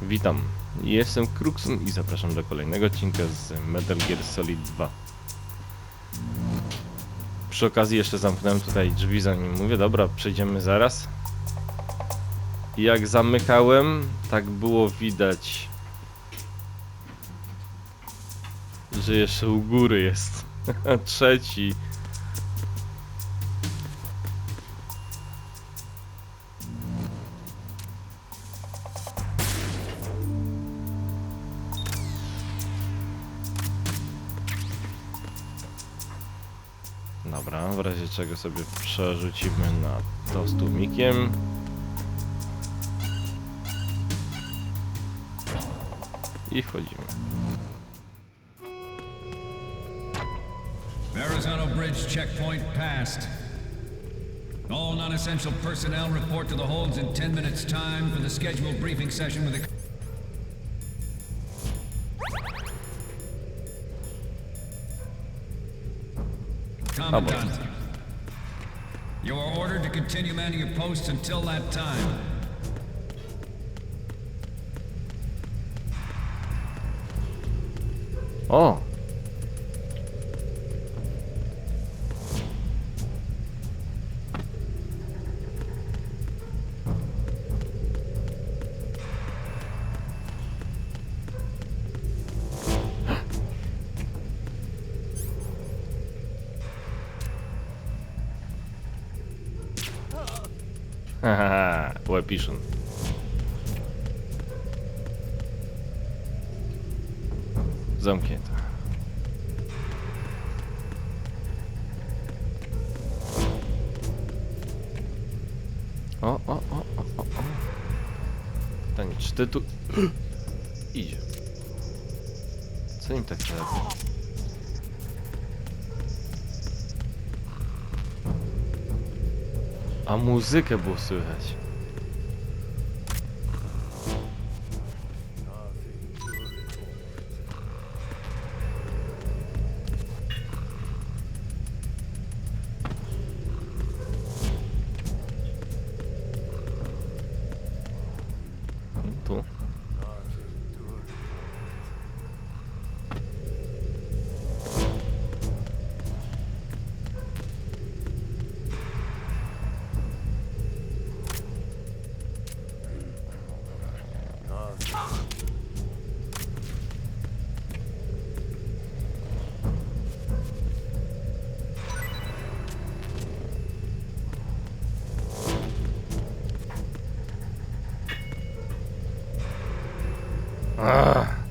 Witam, jestem Kruxum i zapraszam do kolejnego odcinka z Metal Gear Solid 2. Przy okazji jeszcze zamknąłem tutaj drzwi, zanim mówię, dobra, przejdziemy zaraz. I jak zamykałem, tak było widać, że jeszcze u góry jest trzeci. Dobra, w razie czego sobie przerzucimy na to z tłumikiem. I wchodzimy. Arizona Bridge checkpoint passed. All non-essential personnel report to the holds in 10 minutes time for the scheduled briefing session with the... Commandant. You are ordered to continue manning your posts until that time. O! Haha, łepiszon. Zamknięte. O. Pytanie, czy ty tu... Idzie. Co im tak robi? A muzykę było słychać. Tu.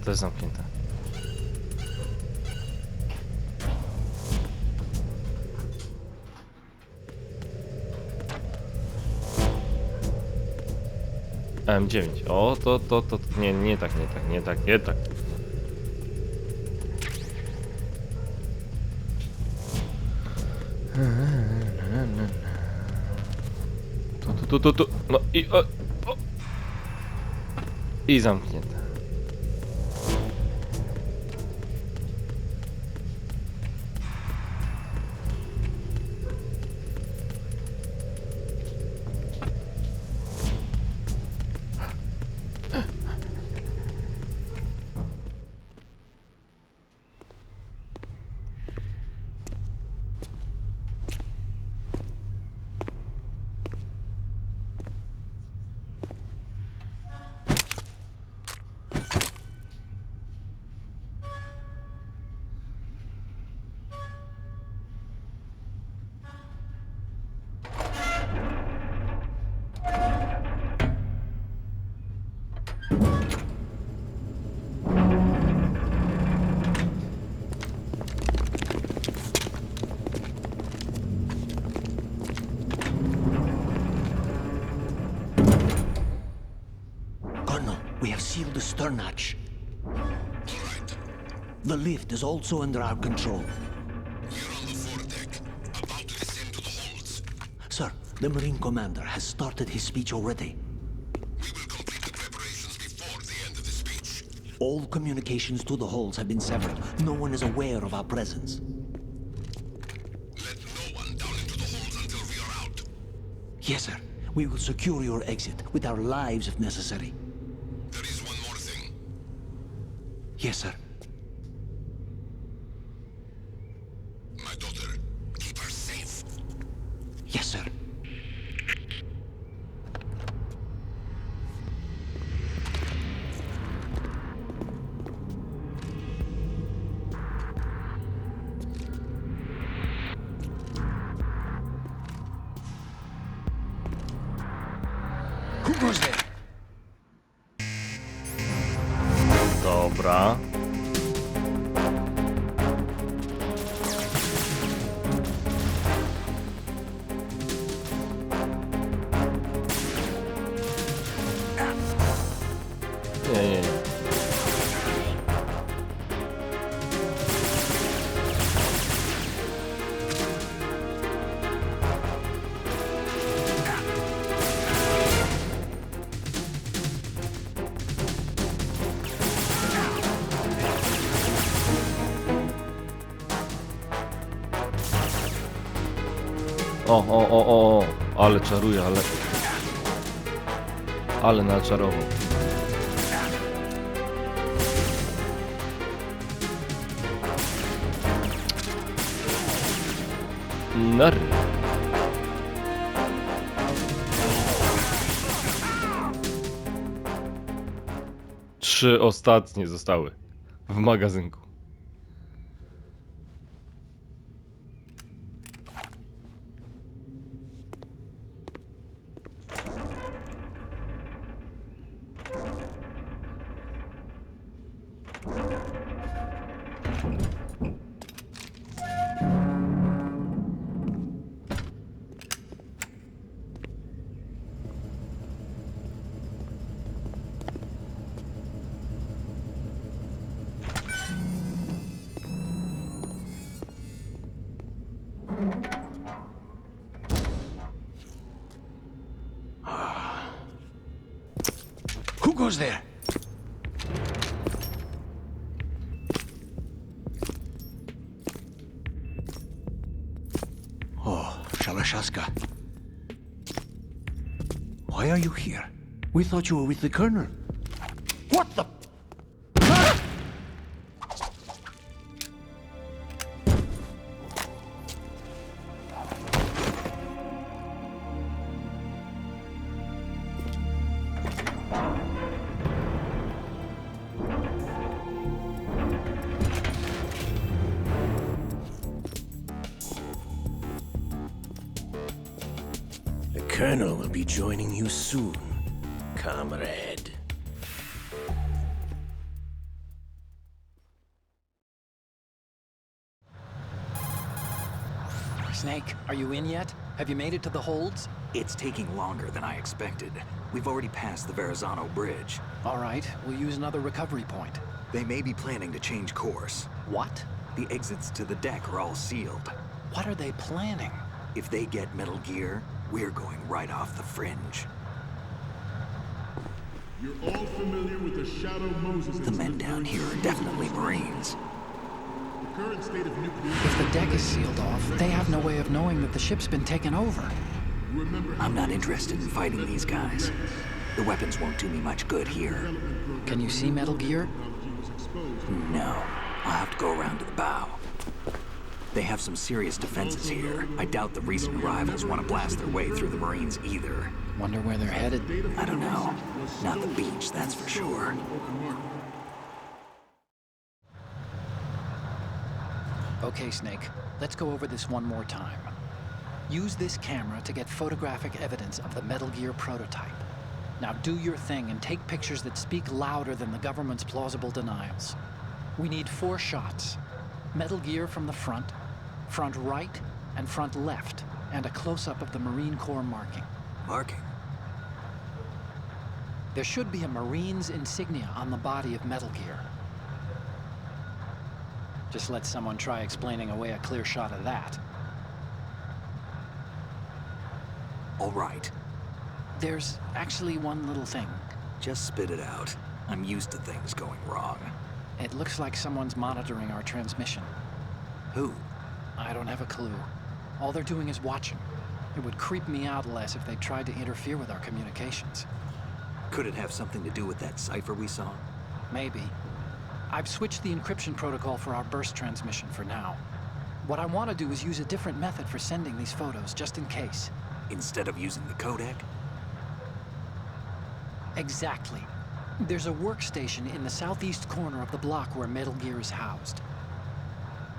To jest zamknięte. M9. O, to. Nie tak. Tu. No i o. I zamknięte. We have sealed the stern hatch. The lift is also under our control. We're on the foredeck, about to descend to the holds. Sir, the Marine Commander has started his speech already. We will complete the preparations before the end of the speech. All communications to the holds have been severed. No one is aware of our presence. Let no one down into the holds until we are out. Yes, sir. We will secure your exit with our lives if necessary. There is one more Yes, sir. My daughter, keep her safe. Yes, sir. Who goes there? Dobra. Nie. O, ale czaruje, ale naczarował. Nar. Trzy ostatnie zostały w magazynku. Who goes there? Oh, Shalashaska. Why are you here? We thought you were with the Colonel. What the? The Colonel will be joining you soon, comrade. Snake, are you in yet? Have you made it to the holds? It's taking longer than I expected. We've already passed the Verrazano Bridge. All right, we'll use another recovery point. They may be planning to change course. What? The exits to the deck are all sealed. What are they planning? If they get Metal Gear, we're going right off the fringe. You're all familiar with the Shadow Moses The men down here are definitely Marines. The current state of nuclear... If the deck is sealed off, they have no way of knowing that the ship's been taken over. Remember how I'm not interested in fighting these guys. The weapons won't do me much good here. Can you see Metal Gear? technology was exposed. No, I'll have to go around to the bow. They have some serious defenses here. I doubt the recent arrivals want to blast their way through the Marines either. Wonder where they're headed. I don't know. Not the beach, that's for sure. Okay, Snake, let's go over this one more time. Use this camera to get photographic evidence of the Metal Gear prototype. Now do your thing and take pictures that speak louder than the government's plausible denials. We need 4 shots. Metal Gear from the front right, and front left, and a close-up of the Marine Corps marking. Marking? There should be a Marine's insignia on the body of Metal Gear. Just let someone try explaining away a clear shot of that. All right. There's actually one little thing. Just spit it out. I'm used to things going wrong. It looks like someone's monitoring our transmission. Who? I don't have a clue. All they're doing is watching. It would creep me out less if they tried to interfere with our communications. Could it have something to do with that cipher we saw? Maybe. I've switched the encryption protocol for our burst transmission for now. What I want to do is use a different method for sending these photos, just in case. Instead of using the codec? Exactly. There's a workstation in the southeast corner of the block where Metal Gear is housed.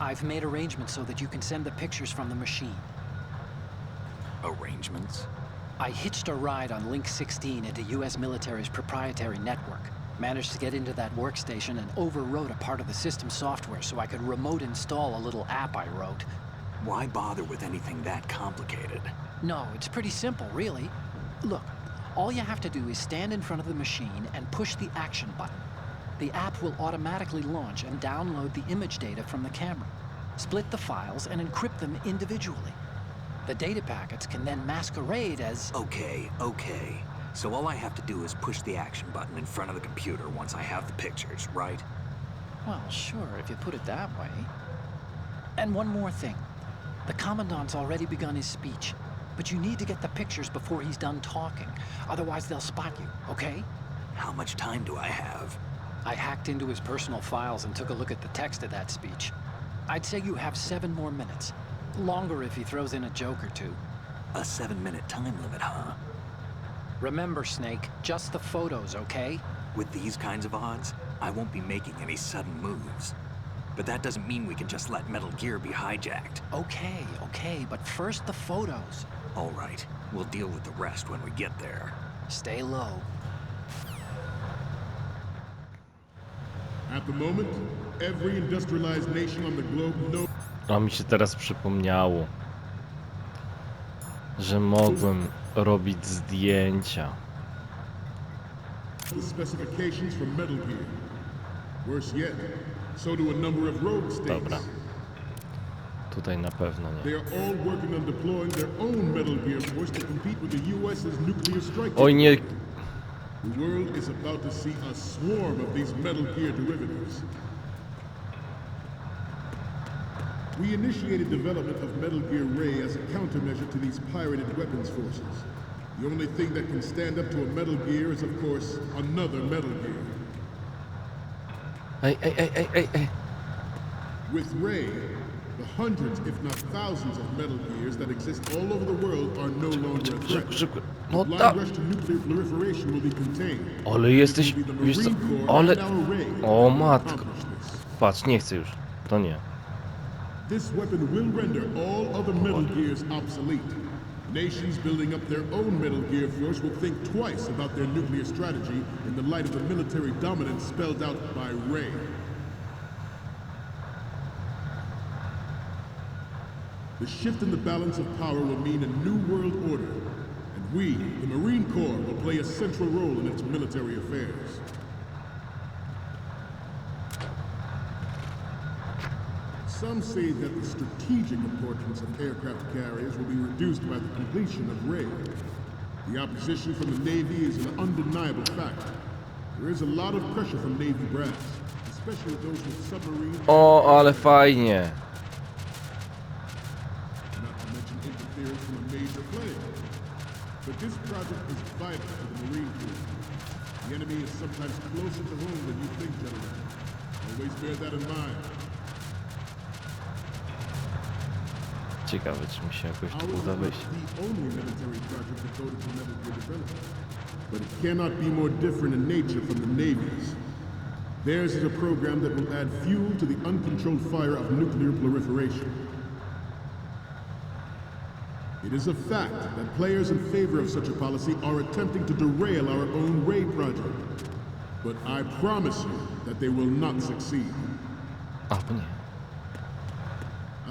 I've made arrangements so that you can send the pictures from the machine. Arrangements? I hitched a ride on Link 16 into US military's proprietary network. Managed to get into that workstation and overwrote a part of the system software so I could remote install a little app I wrote. Why bother with anything that complicated? No, it's pretty simple, really. Look, all you have to do is stand in front of the machine and push the action button. The app will automatically launch and download the image data from the camera, split the files, and encrypt them individually. The data packets can then masquerade as... Okay. So all I have to do is push the action button in front of the computer once I have the pictures, right? Well, sure, if you put it that way. And one more thing. The Commandant's already begun his speech, but you need to get the pictures before he's done talking. Otherwise, they'll spot you, okay? How much time do I have? I hacked into his personal files and took a look at the text of that speech. I'd say you have 7 more minutes. Longer if he throws in a joke or two. A 7-minute time limit, huh? Remember, Snake, just the photos, okay? With these kinds of odds, I won't be making any sudden moves. But that doesn't mean we can just let Metal Gear be hijacked. Okay, but first the photos. All right, we'll deal with the rest when we get there. Stay low. At the moment, every industrialized nation on the globe knows A mi się teraz przypomniało, że mogłem robić zdjęcia. the specifications for Metal Gear. Worse yet, so do a number of rogue states. Dobra. Tutaj na pewno They nie. are all working on deploying their own Metal Gear force to compete with the US's nuclear strike. Oj nie, The world is about to see a swarm of these Metal Gear derivatives. We initiated development of Metal Gear Ray as a countermeasure to these pirated weapons forces. The only thing that can stand up to a Metal Gear is, of course, another Metal Gear. ej. With Ray, the hundreds, if not thousands, of Metal Gears that exist all over the world are no longer a threat. Szybko. The No blind tak. rush to nuclear proliferation will be contained. Ale jesteś, It will be the wiesz co, Marine Corps ale... and our Ray O that matko. accomplish this. Patrz, nie chcę już. To nie. This weapon will render all other Metal Gears obsolete. Nations building up their own Metal Gear force will think twice about their nuclear strategy in the light of the military dominance spelled out by Ray. The shift in the balance of power will mean a new world order, and we, the Marine Corps, will play a central role in its military affairs. Some say that the strategic importance of aircraft carriers will be reduced by the completion of Ray. The opposition from the Navy is an undeniable fact. There is a lot of pressure from Navy brass, especially those with submarines. O, ale fajnie. Not to mention interference from a major player. But this project is vital to the Marine Corps. The enemy is sometimes closer to home than you think, gentlemen. Always bear that in mind. Ciekawe, czy mi się jakoś tu Ours uda is wyjść. the only military project devoted to Metal Gear development. But it cannot be more different in nature from the Navy's. Theirs is a program that will add fuel to the uncontrolled fire of nuclear proliferation. It is a fact that players in favor of such a policy are attempting to derail our own Ray project. But I promise you that they will not succeed. A, bo nie.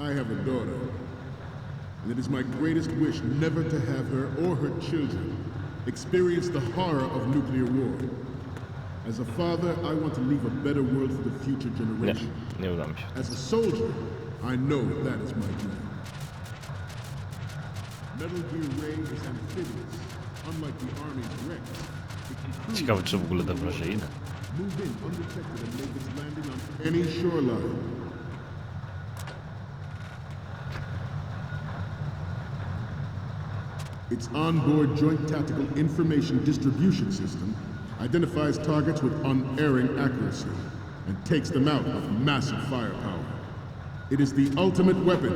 I have a daughter, and it is my greatest wish never to have her or her children experience the horror of nuclear war. As a father, I want to leave a better world for the future Nie, generation. nie uda mi się. As a soldier, I know that is my dream. Metal Gear Ray is amphibious, unlike the Army's Rex. It can cruise Ciekawe, czy w ogóle dobrze idę. move in undetected and make its landing on any shoreline. Its onboard Joint Tactical Information Distribution System identifies targets with unerring accuracy and takes them out with massive firepower. It is the ultimate weapon,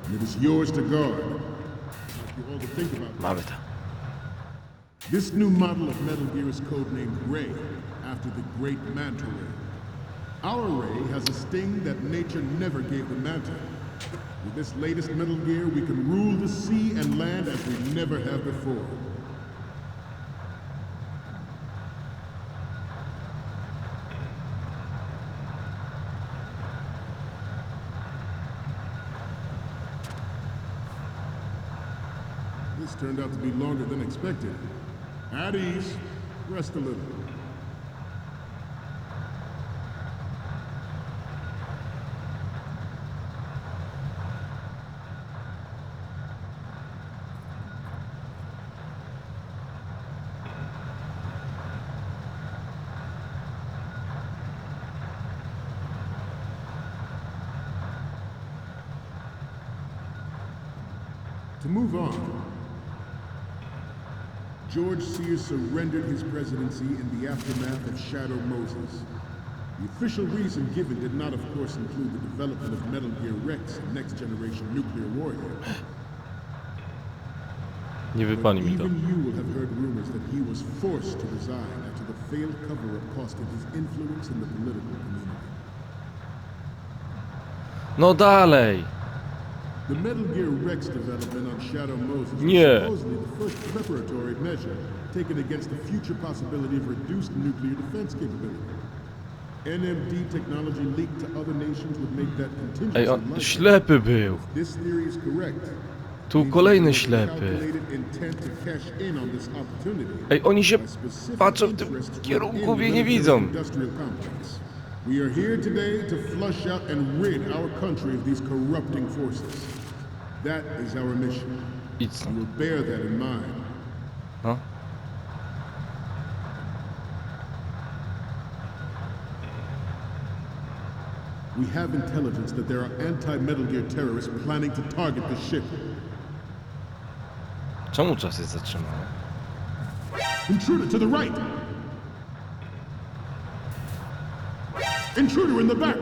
and it is yours to guard. You all to think about that. Mamy to. This new model of Metal Gear is codenamed Ray, after the great Manta Ray. Our Ray has a sting that nature never gave the Manta. With this latest Metal Gear, we can rule the sea and land as we never have before. This turned out to be longer than expected. At ease, rest a little. To move on, George Sears surrendered his presidency in the aftermath of Shadow Moses. The official reason given did not, of course, include the development of Metal Gear Rex and next-generation nuclear warrior. Nie wypali But mi to. even you will have heard rumors that he was forced to resign after the failed cover-up costing his influence in the political community. No dalej! The Metal Gear Rex development on Shadow Moses was Nie. supposedly the first preparatory measure taken against the future possibility of reduced nuclear defense capability. NMD technology leaked to other nations would make that contingency Ej, on likely. ślepy był. If this theory is correct, Tu kolejny ślepy. calculated intent to cash in on this opportunity Ej, oni się by specific patrzą w tym interests kierunku, within mnie the nie military widzą. industrial complex. We are here today to flush out and rid our country of these corrupting forces. That is our mission. Idź You stąd. will bear that in mind. No. We have intelligence that there are anti-Metal Gear terrorists planning to target the ship. Czemu czas jest zatrzymany? Intruder to the right! Intruder in the back!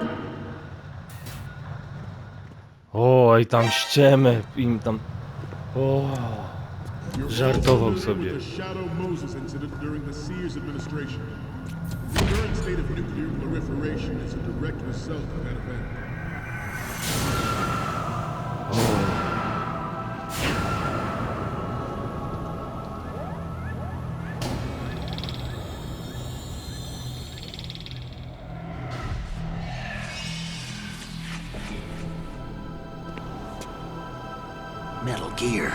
O, i tam ściemy im tam... O, You're żartował all familiar sobie. with the Shadow Moses incident during the Sears administration. The current state of nuclear proliferation is a direct result of that event. Metal Gear.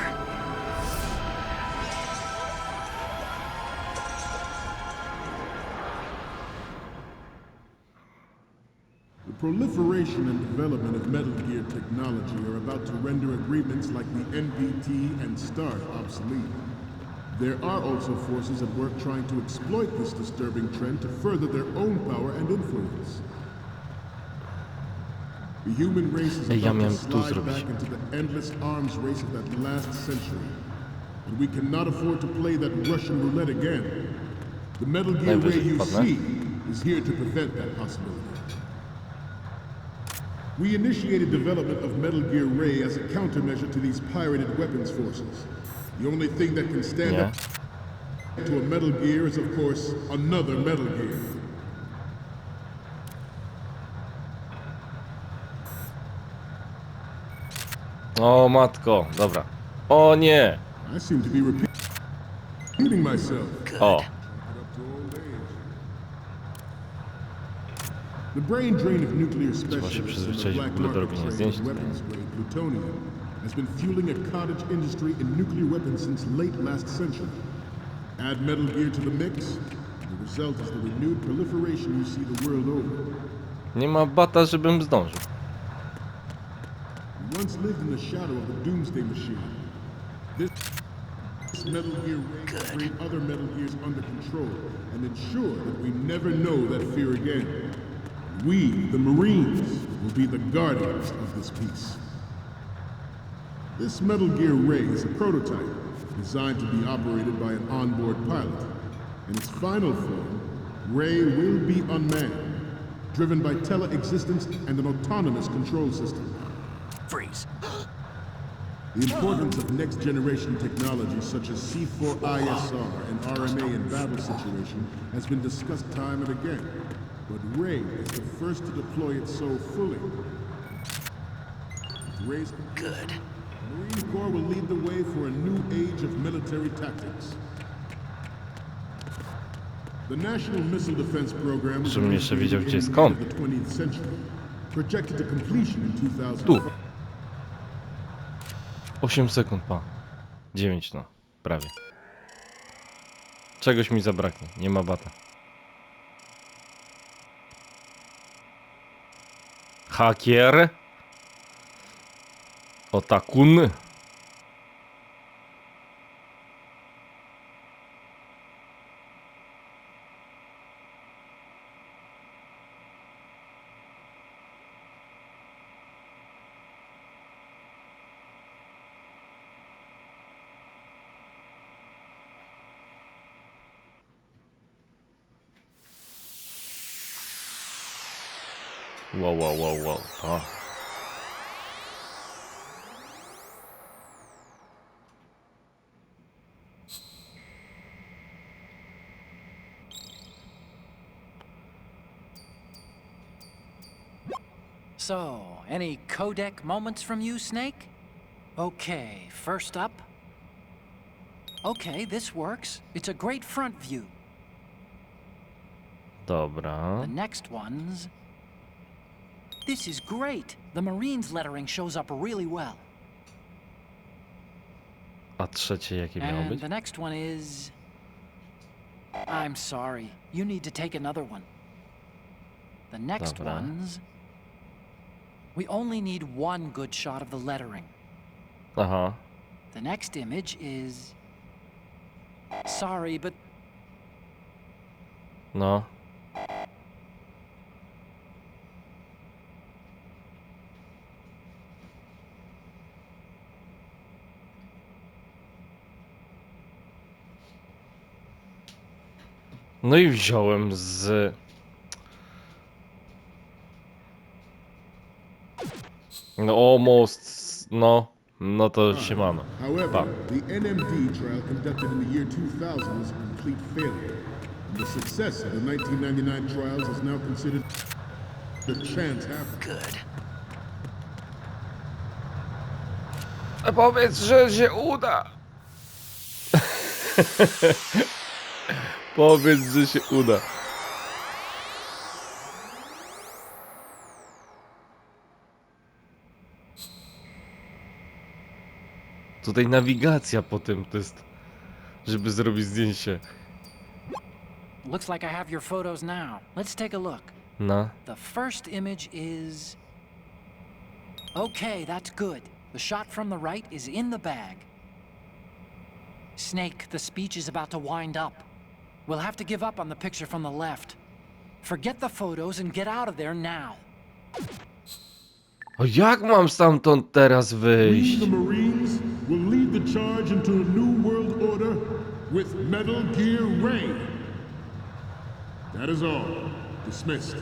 The proliferation and development of Metal Gear technology are about to render agreements like the NPT and START obsolete. There are also forces at work trying to exploit this disturbing trend to further their own power and influence. The human race is Ej, ja about to miałem tu slide zrobić. back into the endless arms race of that last century. But we cannot afford to play that Russian roulette again. The Metal Gear Ray Najwyżej you wpadnę. see is here to prevent that possibility. We initiated development of Metal Gear Ray as a countermeasure to these pirated weapons forces. The only thing that can stand Nie. up to a Metal Gear is, of course, another Metal Gear. O matko, dobra. O nie! I seem to be repeating myself. O, Up to old age. The brain drain of nuclear się specialists in the przyzwyczaić w black ogóle do market robienia trade zdjęć in tutaj. weapons grade plutonium has been fueling a cottage industry in nuclear weapons since late last century. Add Metal Gear to the mix, and the result is the renewed proliferation you see the world over. nie ma bata, żebym zdążył. We once lived in the shadow of the Doomsday Machine. This Metal Gear Ray will bring other Metal Gears under control and ensure that we never know that fear again. We, the Marines, will be the guardians of this peace. This Metal Gear Ray is a prototype designed to be operated by an onboard pilot. In its final form, Ray will be unmanned. driven by teleexistence and an autonomous control system. Freeze. The importance of next-generation technologies such as C4ISR and RMA in battle situation has been discussed time and again, but Ray is the first to deploy it so fully. With Ray's Good. the Marine Corps will lead the way for a new age of military tactics. The National Missile Defense Program was Żebym jeszcze wiedział, gdzie jest in komp. the 20th century, projected to completion in 2000. Tu. 8 sekund, pa. 9, no. Prawie. Czegoś mi zabraknie. Nie ma bata. Hakier. Otakun. Wow, wow, wow, wow. A. So, any codec moments from you, Snake? Okay, first up. Okay, this works. It's a great front view. Dobra. The next one's... This is great. The Marines lettering shows up really well. A trzecie jakie miało And być? the next one is... I'm sorry. You need to take another one. The next Dobra. one's... We only need one good shot of the lettering. Aha. The next image is... Sorry, but No. No i wziąłem z... No almost, no. No to siemano. However, Pa. the NMD trial conducted in the year 2000 was a complete failure. And the success of the 1999 trials is now considered the chance happened. Good. Powiedz, że się uda. Powiedz, że się uda. Tutaj nawigacja potem to jest, żeby zrobić zdjęcie. looks like I have your photos now. Let's take a look. No. The first image is... Okay, that's good. The shot from the right is in the bag. Snake, the speech is about to wind up. We'll have to give up on the picture from the left. Forget the photos and get out of there now. O jak mam stamtąd teraz We, wyjść? the Marines, will lead the charge into a new world order with Metal Gear Ray. That is all. Dismissed.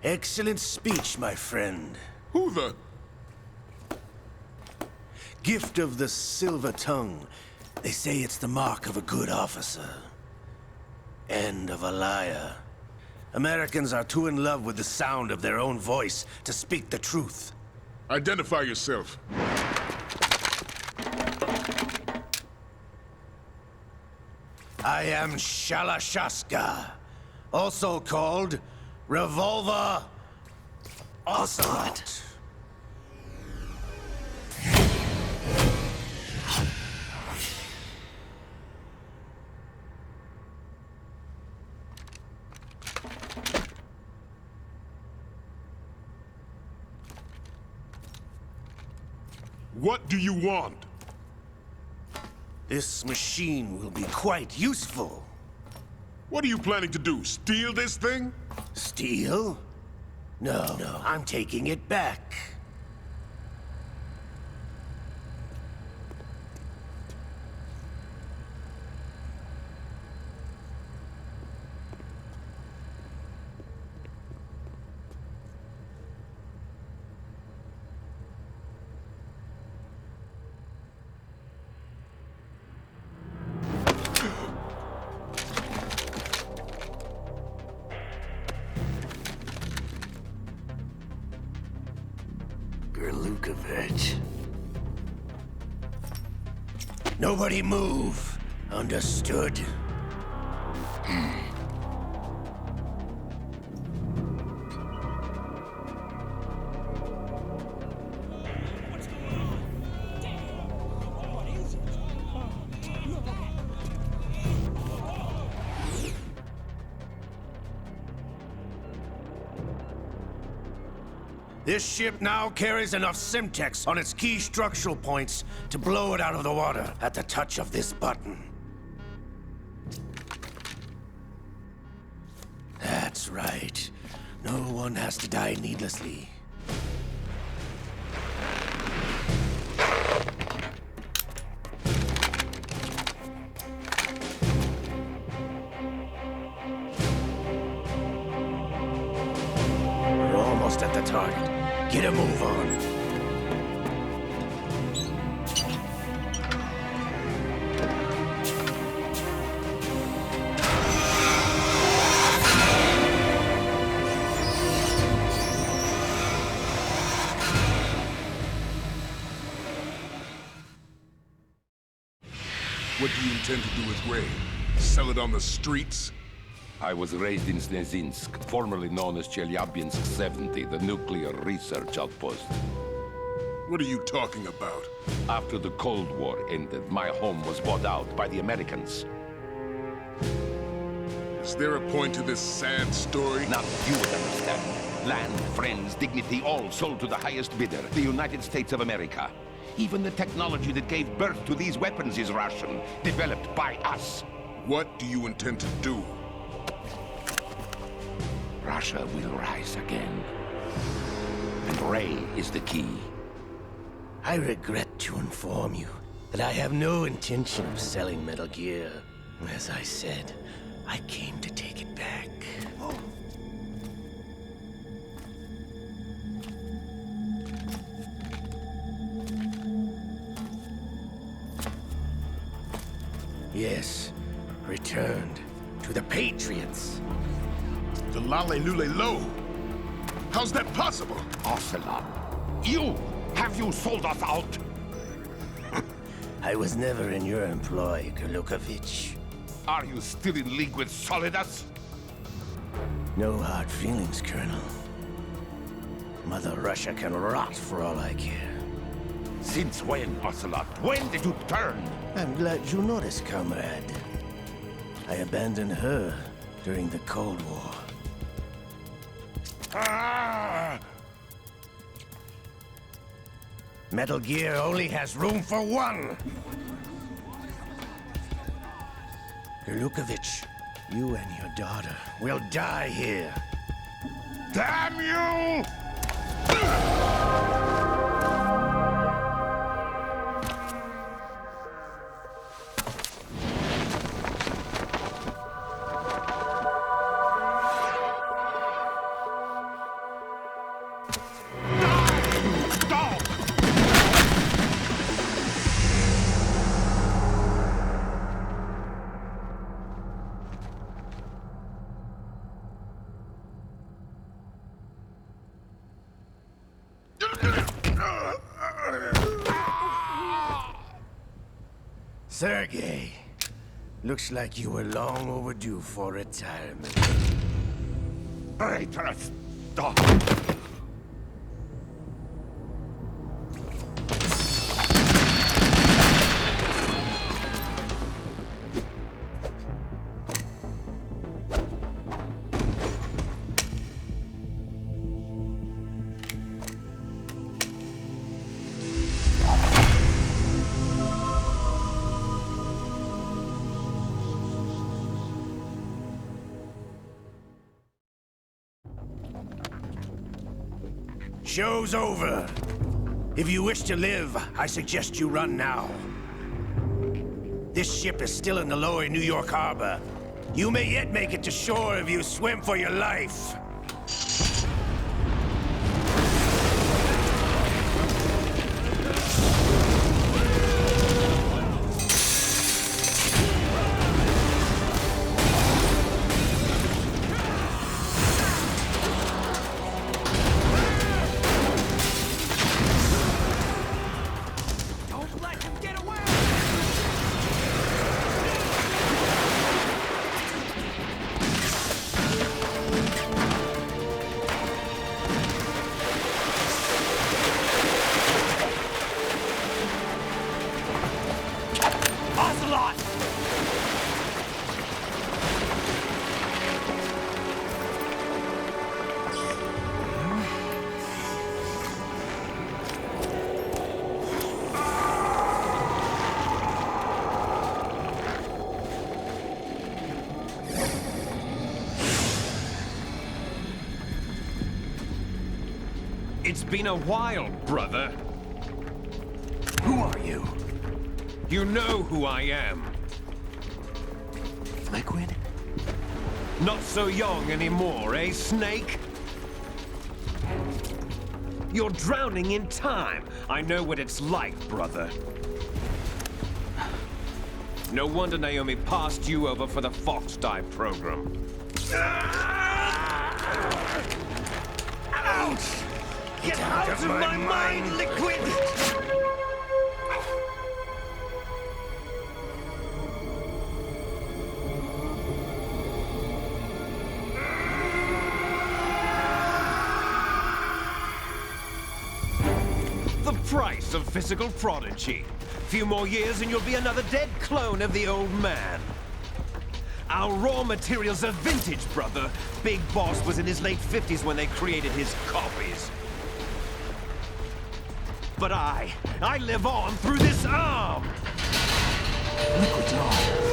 Excellent speech, my friend. Who the? Gift of the silver tongue. They say it's the mark of a good officer. And of a liar. Americans are too in love with the sound of their own voice to speak the truth. Identify yourself. I am Shalashaska, also called Revolver Ocelot. What do you want? This machine will be quite useful. What are you planning to do? Steal this thing? Steal? No, I'm taking it back. Lukovich. Nobody move. Understood? This ship now carries enough Simtex on its key structural points to blow it out of the water at the touch of this button. That's right. No one has to die needlessly. We're almost at the target. Get a move on. What do you intend to do with Ray? Sell it on the streets? I was raised in Zdjęcie, formerly known as Chelyabinsk 70, the nuclear research outpost. What are you talking about? After the Cold War ended, my home was bought out by the Americans. Is there a point to this sad story? Now you would understand. Land, friends, dignity, all sold to the highest bidder, the United States of America. Even the technology that gave birth to these weapons is Russian, developed by us. What do you intend to do? Russia will rise again. And Ray is the key. I regret to inform you that I have no intention of selling Metal Gear. As I said, I came to take it back. Yes, returned to the Patriots. The Lale Lule Lo? How's that possible? Ocelot, have you sold us out? I was never in your employ, Lukovich. Are you still in league with Solidus? No hard feelings, Colonel. Mother Russia can rot for all I care. Since when, Ocelot? When did you turn? I'm glad you noticed, comrade. I abandoned her during the Cold War. Ah! Metal Gear only has room for one! Lukovich, you and your daughter will die here. Damn you! Sergei, looks like you were long overdue for retirement. Traitorous dog! Show's over. If you wish to live, I suggest you run now. This ship is still in the lower New York harbor. You may yet make it to shore if you swim for your life. It's been a while, brother. Who are you? You know who I am. Liquid? Not so young anymore, eh, Snake? You're drowning in time. I know what it's like, brother. No wonder Naomi passed you over for the Fox Dive program. Ouch! Get out of my mind, Liquid! The price of physical prodigy. Few more years and you'll be another dead clone of the old man. Our raw materials are vintage, brother. Big Boss was in his late 50s when they created his copies. But I live on through this arm! Liquid's on.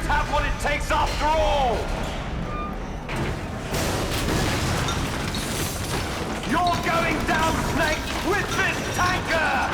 Have what it takes after all! You're going down, Snake, with this tanker!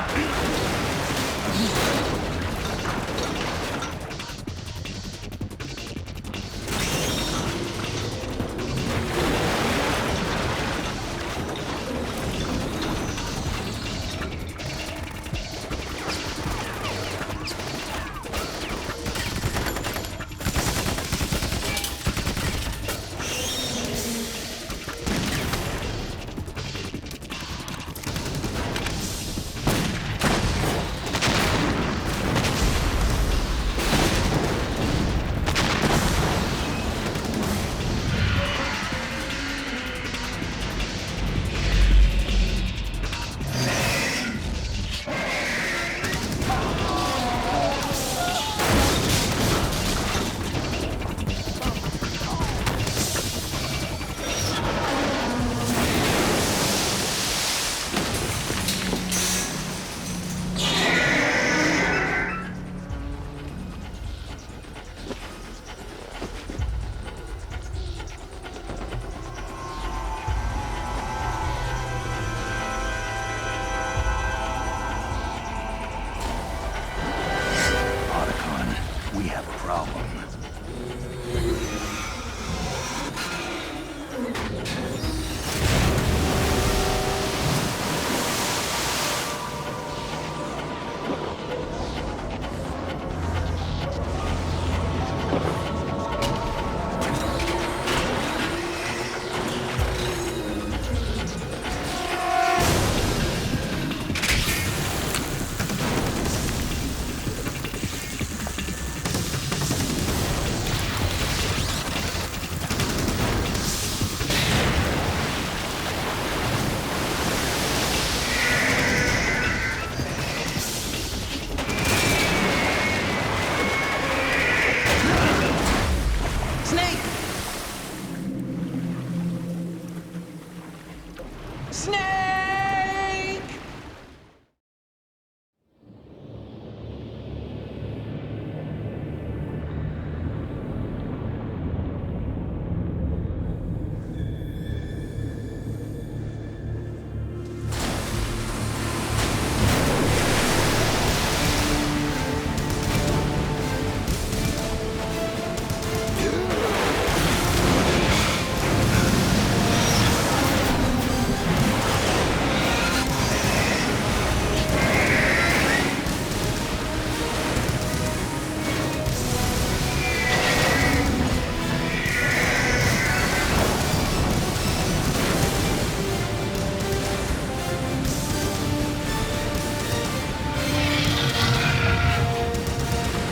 Snake!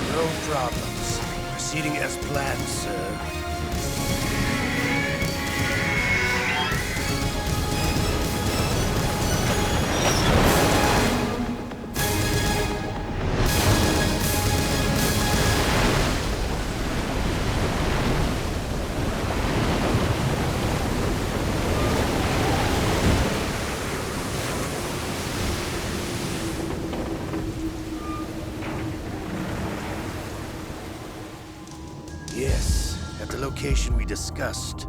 No problems. Proceeding as planned, sir. Yes, at the location we discussed.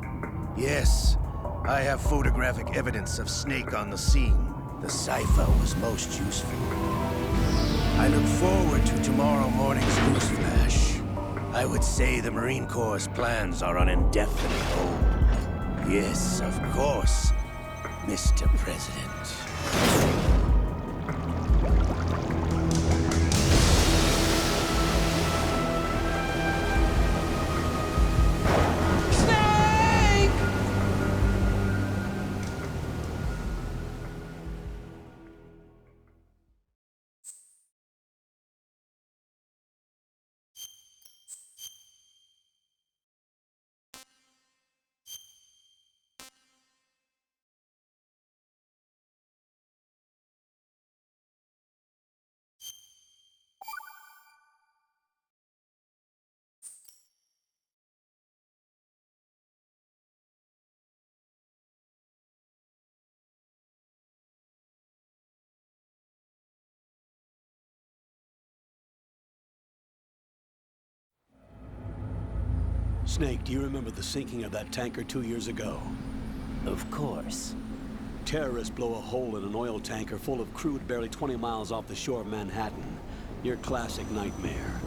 Yes, I have photographic evidence of Snake on the scene. The cipher was most useful. I look forward to tomorrow morning's newsflash. I would say the Marine Corps' plans are on indefinite hold. Yes, of course, Mr. President. Snake! Snake, do you remember the sinking of that tanker 2 years ago? Of course. Terrorists blow a hole in an oil tanker full of crude barely 20 miles off the shore of Manhattan. Your classic nightmare.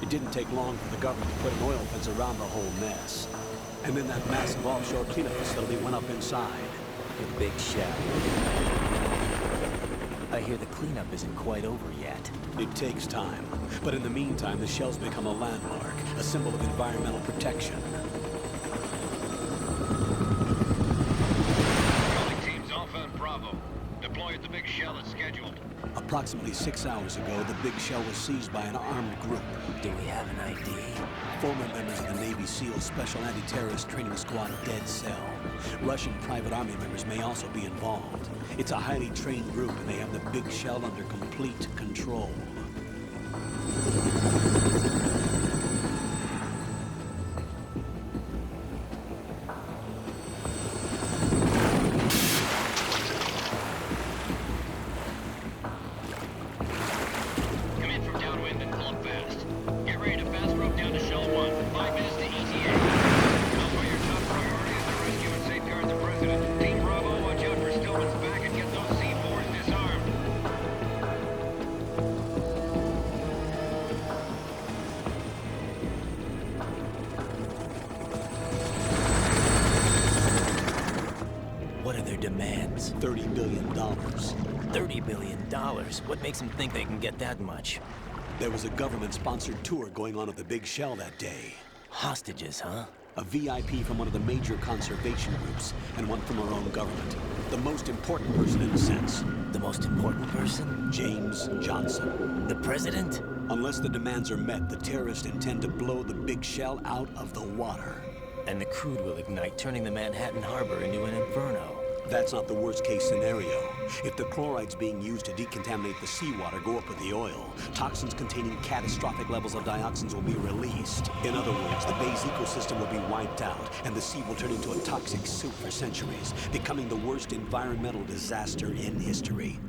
It didn't take long for the government to put an oil fence around the whole mess. And then that massive offshore cleanup facility went up inside. The big shell. I hear the cleanup isn't quite over yet. It takes time. But in the meantime, the shell's become a landmark, a symbol of environmental protection. Calling teams Alpha and Bravo. Deploy at the big shell as scheduled. Approximately 6 hours ago, the big shell was seized by an armed group. Do we have an ID? Former members of the Navy SEAL Special Anti-Terrorist Training Squad Dead Cell. Russian private army members may also be involved. It's a highly trained group, and they have the big shell under complete control. Come in from downwind and pull up fast. Get ready to fast rope down to Shell 1. 5 minutes to ETA. Elsewhere, your top priority is to rescue and safeguard the President. Team Bravo, watch out for Stillman's back and get those C4s disarmed. What are their demands? $30 billion. $30 billion? What makes them think they can get that much? There was a government-sponsored tour going on at the big shell that day. Hostages, huh? A VIP from one of the major conservation groups, and one from our own government. The most important person in a sense. The most important person? James Johnson. The President? Unless the demands are met, the terrorists intend to blow the big shell out of the water. And the crude will ignite, turning the Manhattan Harbor into an inferno. That's not the worst-case scenario. If the chlorides being used to decontaminate the seawater go up with the oil, toxins containing catastrophic levels of dioxins will be released. In other words, the bay's ecosystem will be wiped out, and the sea will turn into a toxic soup for centuries, becoming the worst environmental disaster in history.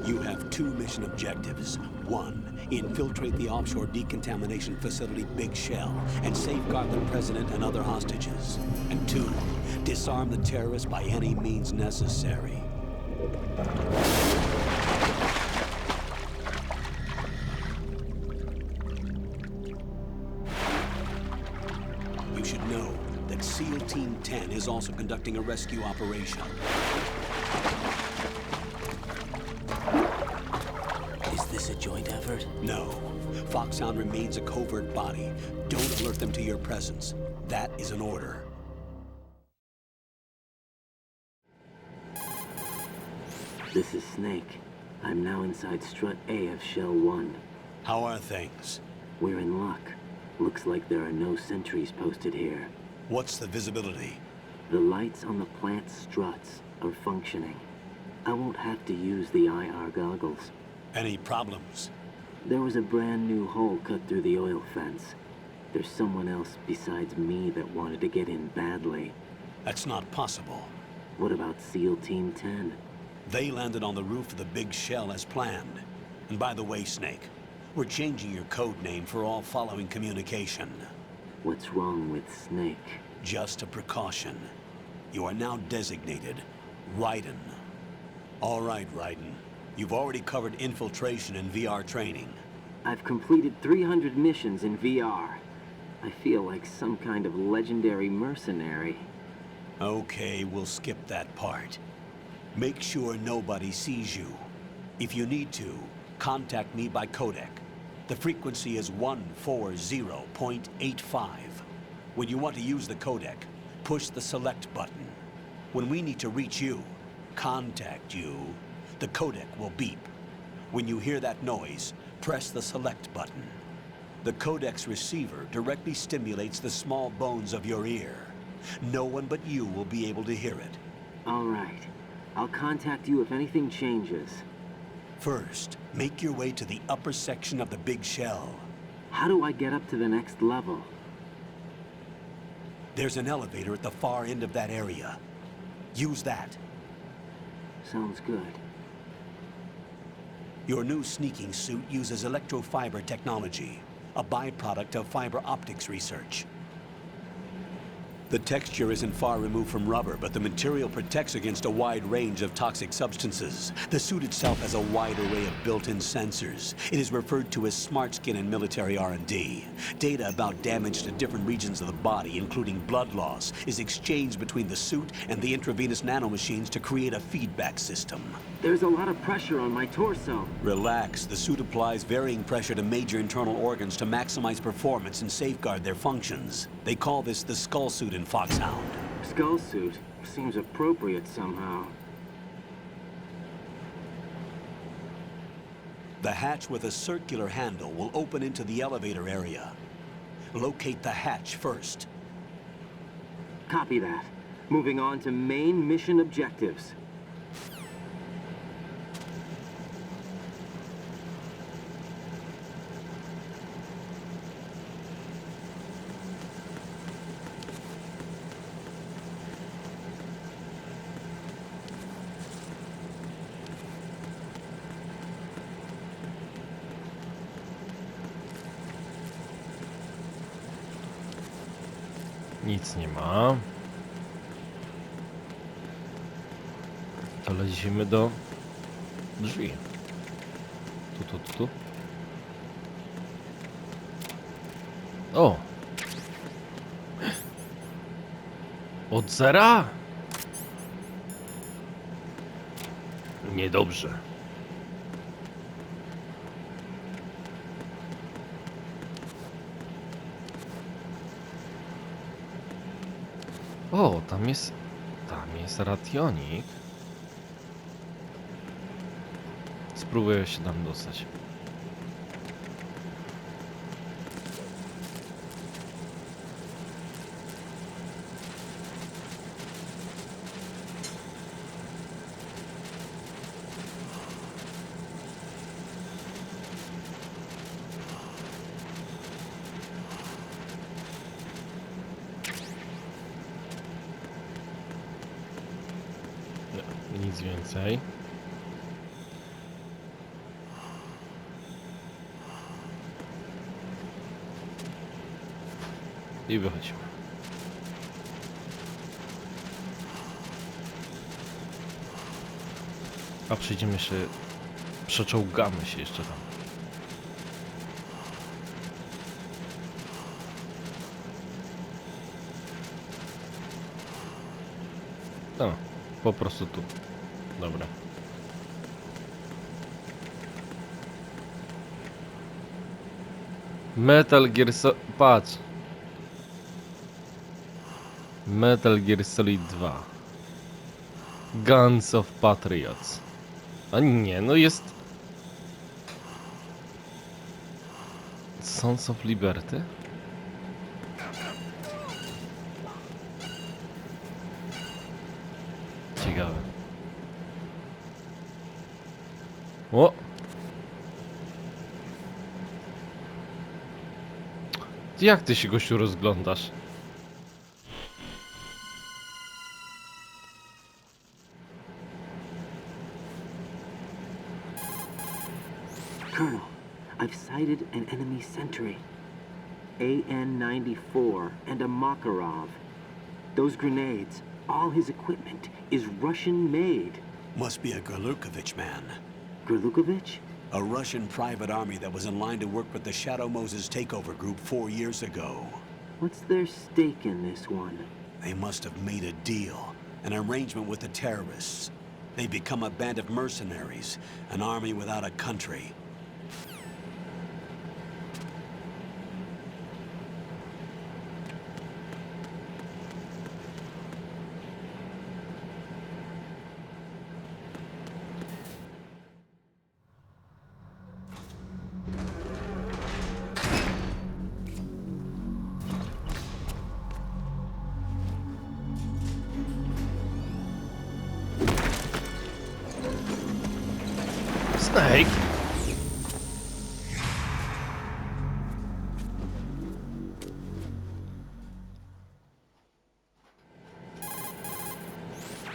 You have 2 mission objectives. 1, infiltrate the offshore decontamination facility Big Shell and safeguard the president and other hostages. And 2, disarm the terrorists by any means necessary. You should know that SEAL Team 10 is also conducting a rescue operation. Is this a joint effort? No. Foxhound remains a covert body. Don't alert them to your presence. That is an order. This is Snake. I'm now inside Strut A of Shell 1. How are things? We're in luck. Looks like there are no sentries posted here. What's the visibility? The lights on the plant's struts are functioning. I won't have to use the IR goggles. Any problems? There was a brand new hole cut through the oil fence. There's someone else besides me that wanted to get in badly. That's not possible. What about SEAL Team 10? They landed on the roof of the Big Shell as planned. And by the way, Snake, we're changing your code name for all following communication. What's wrong with Snake? Just a precaution. You are now designated Raiden. All right, Raiden. You've already covered infiltration and VR training. I've completed 300 missions in VR. I feel like some kind of legendary mercenary. Okay, we'll skip that part. Make sure nobody sees you. If you need to, contact me by codec. The frequency is 140.85. When you want to use the codec, push the select button. When we need to reach you, contact you, the codec will beep. When you hear that noise, press the select button. The codec's receiver directly stimulates the small bones of your ear. No one but you will be able to hear it. All right. I'll contact you if anything changes. First, make your way to the upper section of the Big Shell. How do I get up to the next level? There's an elevator at the far end of that area. Use that. Sounds good. Your new sneaking suit uses electrofiber technology, a byproduct of fiber optics research. The texture isn't far removed from rubber, but the material protects against a wide range of toxic substances. The suit itself has a wide array of built-in sensors. It is referred to as smart skin in military R&D. Data about damage to different regions of the body, including blood loss, is exchanged between the suit and the intravenous nanomachines to create a feedback system. There's a lot of pressure on my torso. Relax. The suit applies varying pressure to major internal organs to maximize performance and safeguard their functions. They call this the skull suit in Foxhound. Skull suit seems appropriate somehow. The hatch with a circular handle will open into the elevator area. Locate the hatch first. Copy that. Moving on to main mission objectives. Nic nie ma. To lecimy do drzwi. Tu. O! Od zera? Niedobrze. O, tam jest rationik. Spróbuję się tam dostać. Nic więcej. I wychodzimy. A przyjdziemy jeszcze... Przeczołgamy się jeszcze tam. No, po prostu tu. Dobra. Metal Gear patrz. Metal Gear Solid 2. Guns of Patriots. A nie, no jest... Sons of Liberty? Ciekawe. O! Jak ty się, gościu, rozglądasz? Colonel, I've sighted an enemy sentry. AN-94 and a Makarov. Those grenades, all his equipment, is Russian-made. Must be a Gorlukovich man. Gorlukovich? A Russian private army that was in line to work with the Shadow Moses takeover group 4 years ago. What's their stake in this one? They must have made a deal, an arrangement with the terrorists. They become a band of mercenaries, an army without a country. Snake.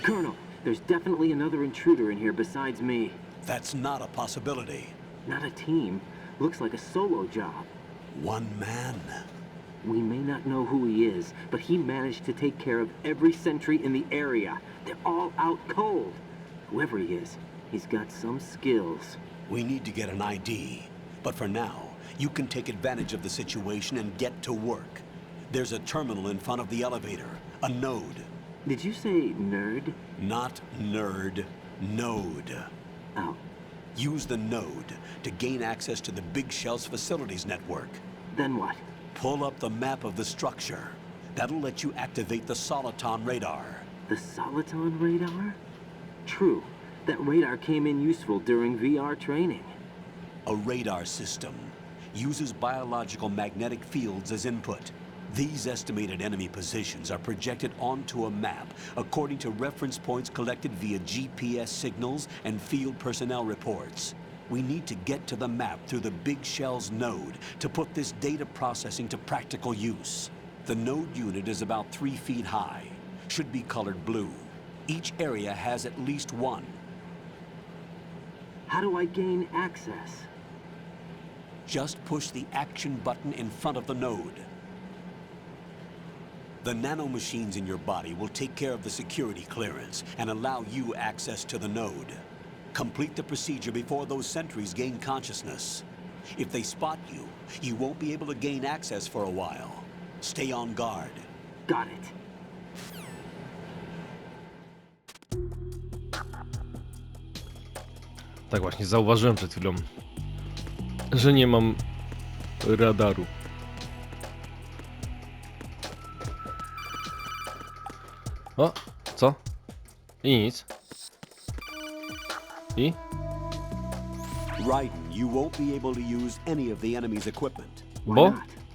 Colonel, there's definitely another intruder in here besides me. That's not a possibility. Not a team. Looks like a solo job. One man. We may not know who he is, but he managed to take care of every sentry in the area. They're all out cold. Whoever he is, he's got some skills. We need to get an ID. But for now, you can take advantage of the situation and get to work. There's a terminal in front of the elevator. A node. Did you say nerd? Not nerd. Node. Oh. Use the node to gain access to the Big Shell's facilities network. Then what? Pull up the map of the structure. That'll let you activate the Soliton radar. The Soliton radar? True. That radar came in useful during VR training. A radar system uses biological magnetic fields as input. These estimated enemy positions are projected onto a map according to reference points collected via GPS signals and field personnel reports. We need to get to the map through the Big Shell's node to put this data processing to practical use. The node unit is about 3 feet high, should be colored blue. Each area has at least one. How do I gain access? Just push the action button in front of the node. The nanomachines in your body will take care of the security clearance and allow you access to the node. Complete the procedure before those sentries gain consciousness. If they spot you, you won't be able to gain access for a while. Stay on guard. Got it. Tak właśnie, zauważyłem przed chwilą, że nie mam radaru. O, co? I nic. I? Raiden, you won't be able to use any of the enemy's equipment. Bo?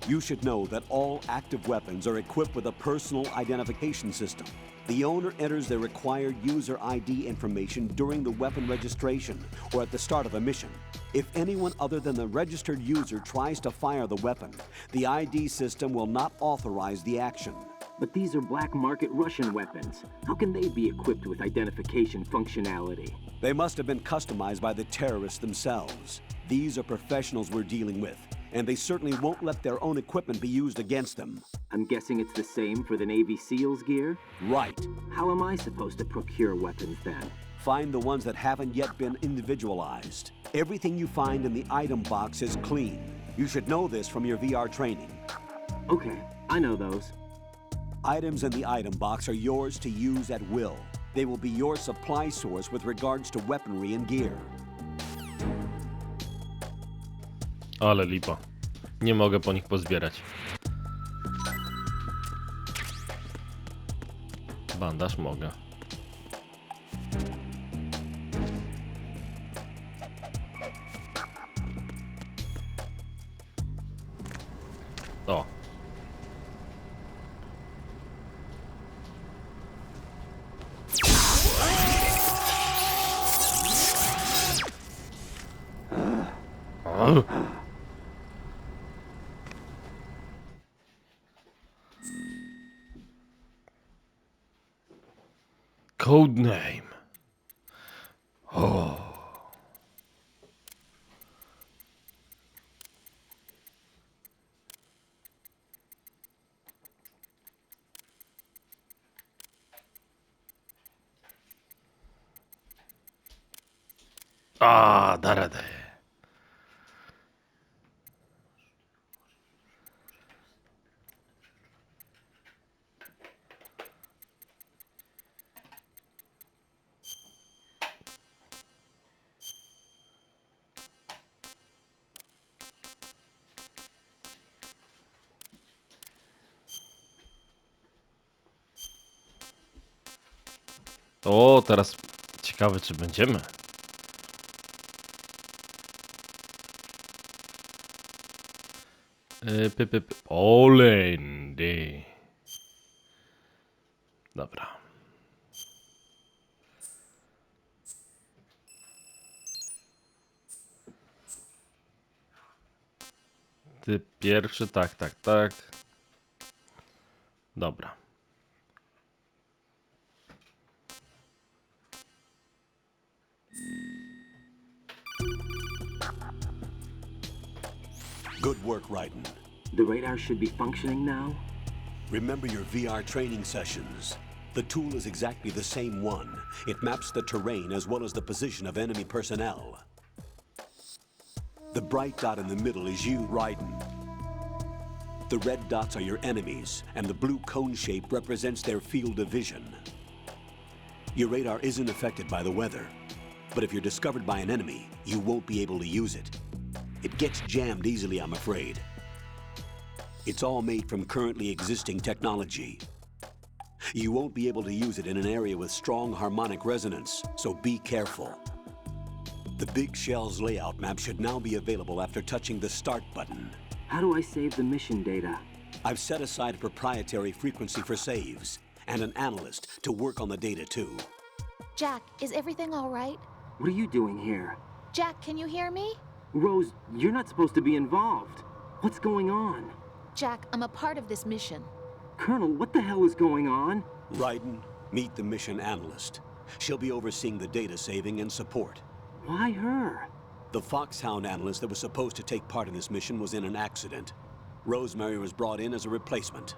You should know that all active weapons are equipped with a personal identification system. The owner enters their required user ID information during the weapon registration or at the start of a mission. If anyone other than the registered user tries to fire the weapon, the ID system will not authorize the action. But these are black market Russian weapons. How can they be equipped with identification functionality? They must have been customized by the terrorists themselves. These are professionals we're dealing with, and they certainly won't let their own equipment be used against them. I'm guessing it's the same for the Navy SEALs gear? Right. How am I supposed to procure weapons then? Find the ones that haven't yet been individualized. Everything you find in the item box is clean. You should know this from your VR training. Okay, I know those. Items in the item box are yours to use at will. They will be your supply source with regards to weaponry and gear. Ale lipa. Nie mogę po nich pozbierać. Bandaż mogę. O. O. Code name. Oh. A, da radę. O, teraz ciekawe, czy będziemy. Olendy. Dobra. Ty pierwszy, tak. Dobra. Good work, Raiden. The radar should be functioning now? Remember your VR training sessions. The tool is exactly the same one. It maps the terrain as well as the position of enemy personnel. The bright dot in the middle is you, Raiden. The red dots are your enemies, and the blue cone shape represents their field of vision. Your radar isn't affected by the weather, but if you're discovered by an enemy, you won't be able to use it. It gets jammed easily, I'm afraid. It's all made from currently existing technology. You won't be able to use it in an area with strong harmonic resonance, so be careful. The Big Shell's layout map should now be available after touching the Start button. How do I save the mission data? I've set aside a proprietary frequency for saves, and an analyst to work on the data too. Jack, is everything all right? What are you doing here? Jack, can you hear me? Rose, you're not supposed to be involved. What's going on? Jack, I'm a part of this mission. Colonel, what the hell is going on? Raiden, meet the mission analyst. She'll be overseeing the data saving and support. Why her? The Foxhound analyst that was supposed to take part in this mission was in an accident. Rosemary was brought in as a replacement.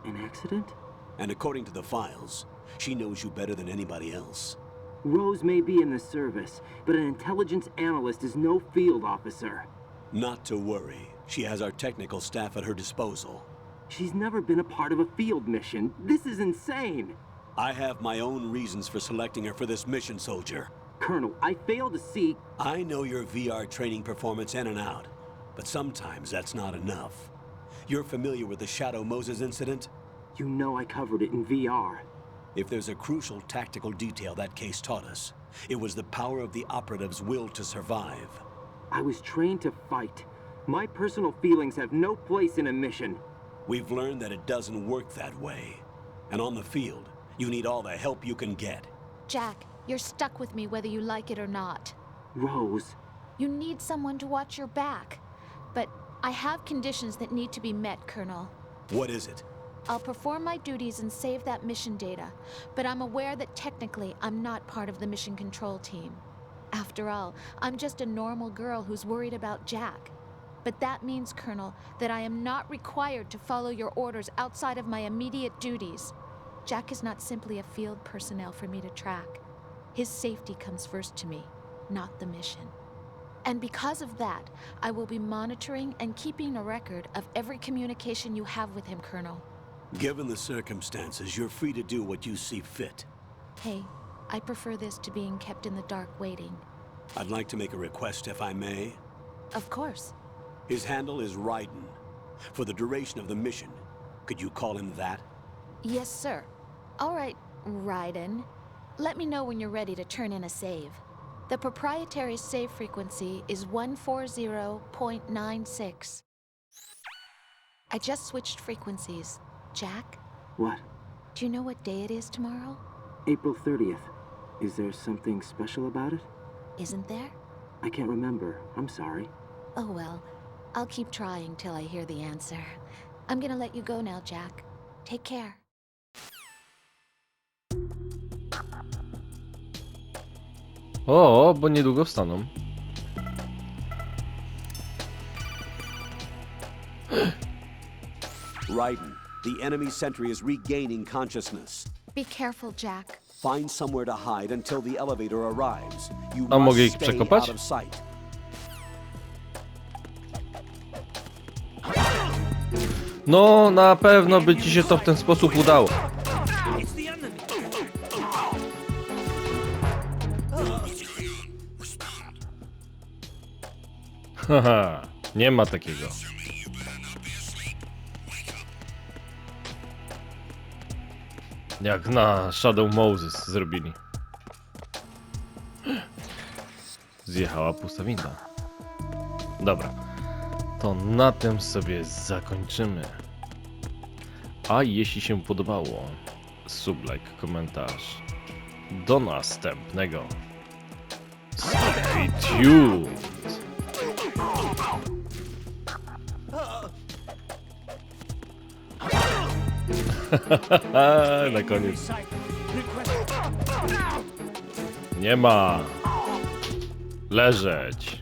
An accident? And according to the files, she knows you better than anybody else. Rose may be in the service, but an intelligence analyst is no field officer. Not to worry. She has our technical staff at her disposal. She's never been a part of a field mission. This is insane. I have my own reasons for selecting her for this mission, soldier. Colonel, I fail to see... I know your VR training performance in and out, but sometimes that's not enough. You're familiar with the Shadow Moses incident? You know I covered it in VR. If there's a crucial tactical detail that case taught us, it was the power of the operative's will to survive. I was trained to fight. My personal feelings have no place in a mission. We've learned that it doesn't work that way. And on the field, you need all the help you can get. Jack, you're stuck with me whether you like it or not. Rose. You need someone to watch your back. But I have conditions that need to be met, Colonel. What is it? I'll perform my duties and save that mission data, but I'm aware that technically I'm not part of the mission control team. After all, I'm just a normal girl who's worried about Jack. But that means, Colonel, that I am not required to follow your orders outside of my immediate duties. Jack is not simply a field personnel for me to track. His safety comes first to me, not the mission. And because of that, I will be monitoring and keeping a record of every communication you have with him, Colonel. Given the circumstances, you're free to do what you see fit. Hey, I prefer this to being kept in the dark waiting. I'd like to make a request, if I may. Of course. His handle is Raiden. For the duration of the mission, could you call him that? Yes, sir. All right, Raiden. Let me know when you're ready to turn in a save. The proprietary save frequency is 140.96. I just switched frequencies. Jack? What? Do you know what day it is tomorrow? April 30th. Is there something special about it? Isn't there? I can't remember. I'm sorry. Oh well. I'll keep trying till I hear the answer. I'm gonna let you go now, Jack. Take care. O, bo niedługo wstaną. Raiden, the enemy sentry is regaining consciousness. Be careful, Jack. Find somewhere to hide until the elevator arrives. You A mogę ich must stay przekopać? out of sight. No, na pewno by ci się to w ten sposób udało. Haha, nie ma takiego. Jak na Shadow Moses zrobili. Zjechała pusta winda. Dobra, to na tym sobie zakończymy. A jeśli się podobało, sublike, komentarz. Do następnego. Stay tuned. Na koniec. Nie ma. Leżeć.